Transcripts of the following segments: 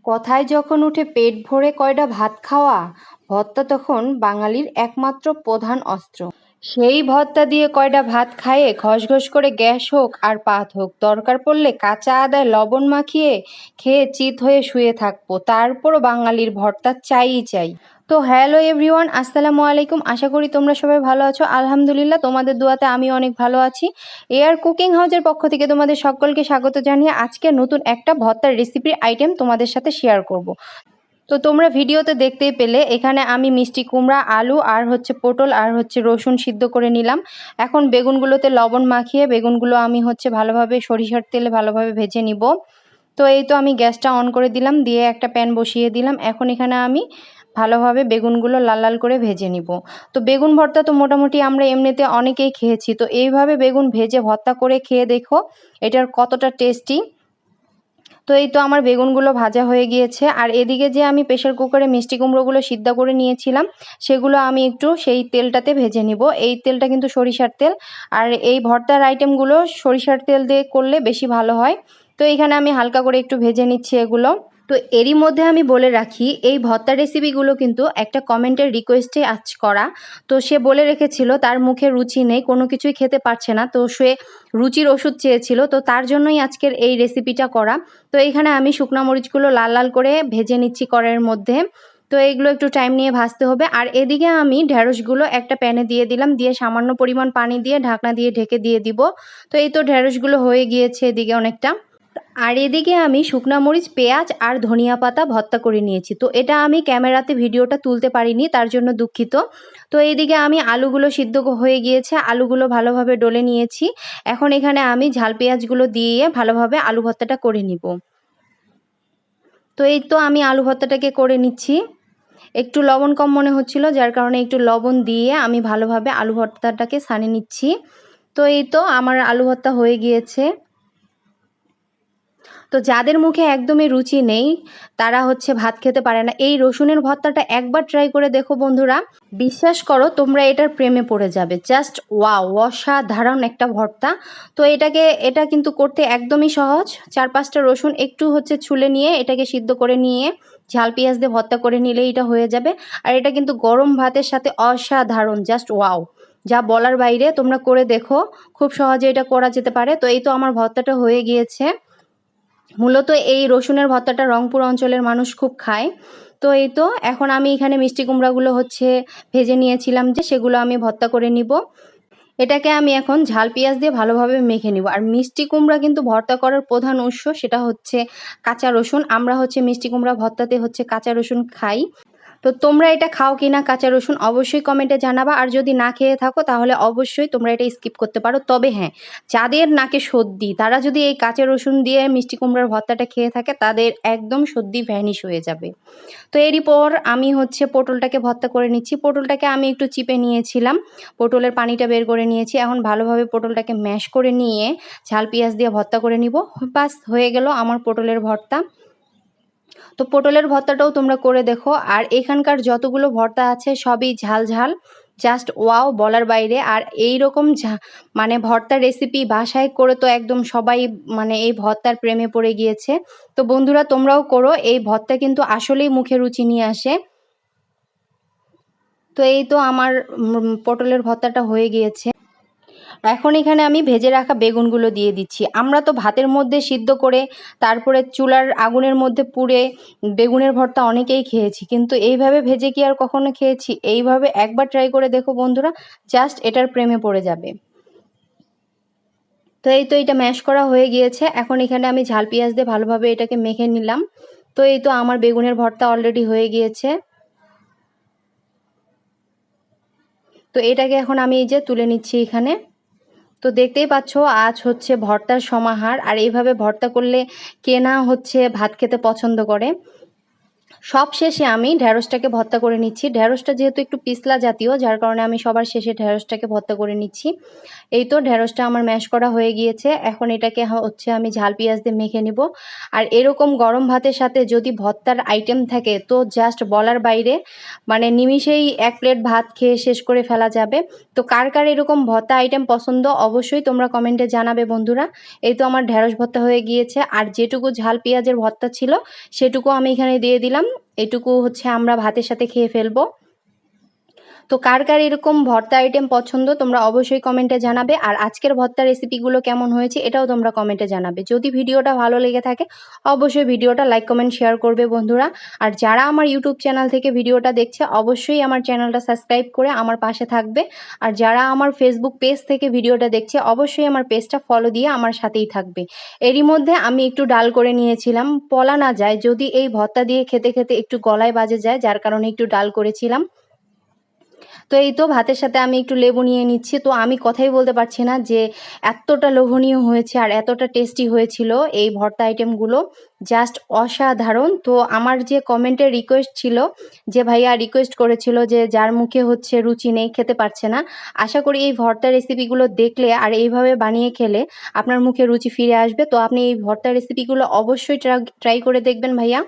কথায় যখন উঠে পেট ভরে কয়টা ভাত খাওয়া, ভর্তা তখন বাঙালির একমাত্র প্রধান অস্ত্র। সেই ভর্তা দিয়ে কয়টা ভাত খাইয়ে ঘস করে গ্যাস হোক আর পাত হোক, দরকার পড়লে কাঁচা আদায় লবণ মাখিয়ে খেয়ে চিত হয়ে শুয়ে থাকবো, তারপরও বাঙালির ভর্তা চাইই চাই। তো হ্যালো এভরিওয়ান, আসসালামু আলাইকুম। আশা করি তোমরা সবাই ভালো আছো। আলহামদুলিল্লাহ, তোমাদের দোয়াতে আমি অনেক ভালো আছি। এআর কুকিং হাউসের পক্ষ থেকে তোমাদের সকলকে স্বাগত জানিয়ে আজকে নতুন একটা ভর্তার রেসিপির আইটেম তোমাদের সাথে শেয়ার করব। তো তোমরা ভিডিওতে দেখতেই পেলে এখানে আমি মিষ্টি কুমড়া, আলু আর পটল আর রসুন সিদ্ধ করে নিলাম। এখন বেগুনগুলোতে লবণ মাখিয়ে বেগুনগুলো আমি ভালোভাবে সরিষার তেলে ভালোভাবে ভেজে নিব। তো এই তো আমি গ্যাসটা অন করে দিলাম, দিয়ে একটা প্যান বসিয়ে দিলাম। এখন এখানে আমি ভালোভাবে বেগুনগুলো লাল লাল করে ভেজে নিব। তো বেগুন ভর্তা তো মোটামুটি আমরা এমনিতে অনেকেই খেয়েছি, তো এইভাবে বেগুন ভেজে ভর্তা করে খেয়ে দেখো এটার কতটা টেস্টি। তো এই তো আমার বেগুনগুলো ভাজা হয়ে গিয়েছে, আর এদিকে যে আমি প্রেসার কুকারে মিষ্টি কুমড়োগুলো সিদ্ধ করে নিয়েছিলাম সেগুলো আমি একটু সেই তেলটাতে ভেজে নিব। এই তেলটা কিন্তু সরিষার তেল, আর এই ভর্তার আইটেমগুলো সরিষার তেল দিয়ে করলে বেশি ভালো হয়। তো এখানে আমি হালকা করে একটু ভেজে নিচ্ছি এগুলো। তো এরই মধ্যে আমি বলে রাখি, এই ভর্তার রেসিপিগুলো কিন্তু একটা কমেন্টের রিকোয়েস্টে আজ করা। তো সে বলে রেখেছিল তার মুখে রুচি নেই, কোনো কিছুই খেতে পারছে না, তো সে রুচির ওষুধ চেয়েছিল, তো তার জন্যই আজকের এই রেসিপিটা করা। তো এখানে আমি শুকনো মরিচগুলো লাল লাল করে ভেজে নিচ্ছি কড়াইয়ের মধ্যে। তো এইগুলো একটু টাইম নিয়ে ভাজতে হবে। আর এদিকে আমি ঢেঁড়সগুলো একটা প্যানে দিয়ে দিলাম, দিয়ে সামান্য পরিমাণ পানি দিয়ে ঢাকনা দিয়ে ঢেকে দিয়ে দিব। তো এই তো ঢেঁড়সগুলো হয়ে গিয়েছে এদিকে অনেকটা। আর এদিকে আমি শুকনা মরিচ, পেঁয়াজ আর ধনিয়া পাতা ভর্তা করে নিয়েছি। তো এটা আমি ক্যামেরাতে ভিডিওটা তুলতে পারিনি, তার জন্য দুঃখিত। তো এইদিকে আমি আলুগুলো সিদ্ধ হয়ে গিয়েছে, আলুগুলো ভালোভাবে ডলে নিয়েছি। এখন এখানে আমি ঝাল পেঁয়াজগুলো দিয়ে ভালোভাবে আলু ভর্তাটা করে নিব। তো এই তো আমি আলু ভর্তাটাকে করে নিচ্ছি। একটু লবণ কম মনে হচ্ছিল, যার কারণে একটু লবণ দিয়ে আমি ভালোভাবে আলু ভর্তাটাকে সানিয়ে নিচ্ছি। তো এই তো আমার আলু ভর্তা হয়ে গিয়েছে। তো যাদের মুখে একদমই রুচি নেই, তারা ভাত খেতে পারে না, এই রসুনের ভর্তাটা একবার ট্রাই করে দেখো বন্ধুরা। বিশ্বাস করো তোমরা এটার প্রেমে পড়ে যাবে। জাস্ট ওয়াও, অসাধারণ একটা ভর্তা। তো এটা কিন্তু করতে একদমই সহজ। 4-5টা রসুন একটু ছুলে নিয়ে এটাকে সিদ্ধ করে নিয়ে ঝাল পেঁয়াজ দিয়ে ভর্তা করে নিলেই এটা হয়ে যাবে। আর এটা কিন্তু গরম ভাতের সাথে অসাধারণ, জাস্ট ওয়াও, যা বলার বাইরে। তোমরা করে দেখো, খুব সহজে এটা করা যেতে পারে। তো এই তো আমার ভর্তাটা হয়ে গিয়েছে। মূলত এই রসুনের ভর্তাটা রংপুর অঞ্চলের মানুষ খুব খায়। তো এই তো এখন আমি এখানে মিষ্টি কুমড়াগুলো ভেজে নিয়েছিলাম, যে সেগুলো আমি ভর্তা করে নিব। এটাকে আমি এখন ঝাল পেঁয়াজ দিয়ে ভালোভাবে মেখে নিব। আর মিষ্টি কুমড়া কিন্তু ভর্তা করার প্রধান উৎস সেটা কাঁচা রসুন। আমরা মিষ্টি কুমড়া ভর্তাতে কাঁচা রসুন খাই। তো তোমরা এটা খাও কি না কাঁচা রসুন অবশ্যই কমেন্টে জানাবা। আর যদি না খেয়ে থাকো তাহলে অবশ্যই তোমরা এটা স্কিপ করতে পারো। তবে হ্যাঁ, যাদের নাকে সর্দি তারা যদি এই কাঁচা রসুন দিয়ে মিষ্টি কুমড়ার ভর্তাটা খেয়ে থাকে তাদের একদম সর্দি ভ্যানিশ হয়ে যাবে। তো এরই পর আমি পটলটাকে ভর্তা করে নিচ্ছি। পটলটাকে আমি একটু চিপে নিয়েছিলাম, পটলের পানিটা বের করে নিয়েছি। এখন ভালোভাবে পটলটাকে ম্যাশ করে নিয়ে ঝাল পেঁয়াজ দিয়ে ভর্তা করে নিব। বাস হয়ে গেল আমার পটলের ভর্তা। তো পটলের ভর্তাটাও তোমরা করে দেখো। আর এখানকার যতগুলো ভর্তা আছে সবই ঝাল ঝাল, জাস্ট ওয়াও, বলার বাইরে। আর এই রকম মানে ভর্তার রেসিপি বাসায় করে তো একদম সবাই মানে এই ভর্তার প্রেমে পড়ে গিয়েছে। তো বন্ধুরা তোমরাও করো, এই ভর্তা কিন্তু আসলেই মুখে রুচি নিয়ে আসে। তো এই তো আমার পটলের ভর্তাটা হয়ে গিয়েছে। এখন এখানে আমি ভেজে রাখা বেগুনগুলো দিয়ে দিচ্ছি। আমরা তো ভাতের মধ্যে সিদ্ধ করে তারপরে চুলার আগুনের মধ্যে পুড়ে বেগুনের ভর্তা অনেকেই খেয়েছি, কিন্তু এইভাবে ভেজে কি আর কখনো খেয়েছি? এইভাবে একবার ট্রাই করে দেখো বন্ধুরা, জাস্ট এটার প্রেমে পড়ে যাবে। তো এই তো এটা ম্যাশ করা হয়ে গিয়েছে। এখন এখানে আমি ঝাল পেঁয়াজ দিয়ে ভালোভাবে এটাকে মেখে নিলাম। তো এই তো আমার বেগুনের ভর্তা অলরেডি হয়ে গিয়েছে। তো এটাকে এখন আমি এই যে তুলে নিচ্ছি এখানে। তো দেখতেই পাচ্ছ আজ ভর্তার সমাহার। আর এইভাবে ভর্তা করলে কে না ভাত খেতে পছন্দ করে। সব শেষে আমি ঢেঁড়সটাকে ভর্তা করে নিচ্ছি। ঢেঁড়সটা যেহেতু একটু পিছলা জাতীয়, যার কারণে আমি সবার শেষে ঢেঁড়সটাকে ভর্তা করে নিচ্ছি। এই তো ঢেঁড়সটা আমার ম্যাশ করা হয়ে গিয়েছে। এখন এটাকে হচ্ছে আমি ঝাল পেঁয়াজ দিয়ে মেখে নিব। আর এরকম গরম ভাতের সাথে যদি ভর্তার আইটেম থাকে তো জাস্ট বলার বাইরে, মানে নিমিষেই 1 প্লেট ভাত খেয়ে শেষ করে ফেলা যাবে। তো কার কার এরকম ভর্তা আইটেম পছন্দ অবশ্যই তোমরা কমেন্টে জানাবে বন্ধুরা। এই তো আমার ঢেঁড়স ভর্তা হয়ে গিয়েছে, আর যেটুকু ঝাল পেঁয়াজের ভর্তা ছিল সেটুকু আমি এখানে দিয়ে দিলাম। এটুকু হচ্ছে আমরা ভাতের সাথে খেয়ে ফেলবো। তো কার কার এরকম ভর্তা আইটেম পছন্দ তোমরা অবশ্যই কমেন্টে জানাবে। আর আজকের ভর্তা রেসিপিগুলো কেমন হয়েছে এটাও তোমরা কমেন্টে জানাবে। যদি ভিডিওটা ভালো লেগে থাকে অবশ্যই ভিডিওটা লাইক কমেন্ট শেয়ার করবে বন্ধুরা। আর যারা আমার ইউটিউব চ্যানেল থেকে ভিডিওটা দেখছে অবশ্যই আমার চ্যানেলটা সাবস্ক্রাইব করে আমার পাশে থাকবে। আর যারা আমার ফেসবুক পেজ থেকে ভিডিওটা দেখছে অবশ্যই আমার পেজটা ফলো দিয়ে আমার সাথেই থাকবে। এরই মধ্যে আমি একটু ডাল করে নিয়েছিলাম, বলা না যায় যদি এই ভর্তা দিয়ে খেতে খেতে একটু গলায় বাজে যায়, যার কারণে একটু ডাল করেছিলাম। তো এই তো ভাতের সাথে আমি একটু লেবু নিয়ে নিচ্ছি। তো আমি কথাই বলতে পারছি না যে এতটা লোভনীয় হয়েছে আর এতটা টেস্টি হয়েছিল এই ভর্তা আইটেমগুলো, জাস্ট অসাধারণ। তো আমার যে কমেন্টের রিকোয়েস্ট ছিল, যে ভাইয়া রিকোয়েস্ট করেছিল যে যার মুখে হচ্ছে রুচি নেই, খেতে পারছে না, আশা করি এই ভর্তা রেসিপিগুলো দেখলে আর এইভাবে বানিয়ে খেলে আপনার মুখে রুচি ফিরে আসবে। তো আপনি এই ভর্তা রেসিপিগুলো অবশ্যই ট্রাই করে দেখবেন ভাইয়া।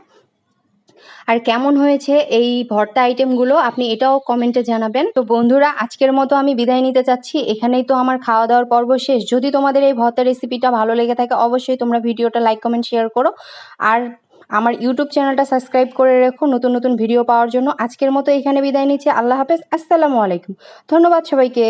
আর কেমন হয়েছে এই ভর্তা আইটেমগুলো আপনি এটাও কমেন্টে জানাবেন। তো বন্ধুরা আজকের মতো আমি বিদায় নিতে চাচ্ছি, এখানেই তো আমার খাওয়া দাওয়ার পর্ব শেষ। যদি তোমাদের এই ভর্তা রেসিপিটা ভালো লেগে থাকে অবশ্যই তোমরা ভিডিওটা লাইক কমেন্ট শেয়ার করো। আর আমার ইউটিউব চ্যানেলটা সাবস্ক্রাইব করে রেখো নতুন নতুন ভিডিও পাওয়ার জন্য। আজকের মতো এখানে বিদায় নিচ্ছি। আল্লাহ হাফেজ, আসসালামু আলাইকুম। ধন্যবাদ সবাইকে।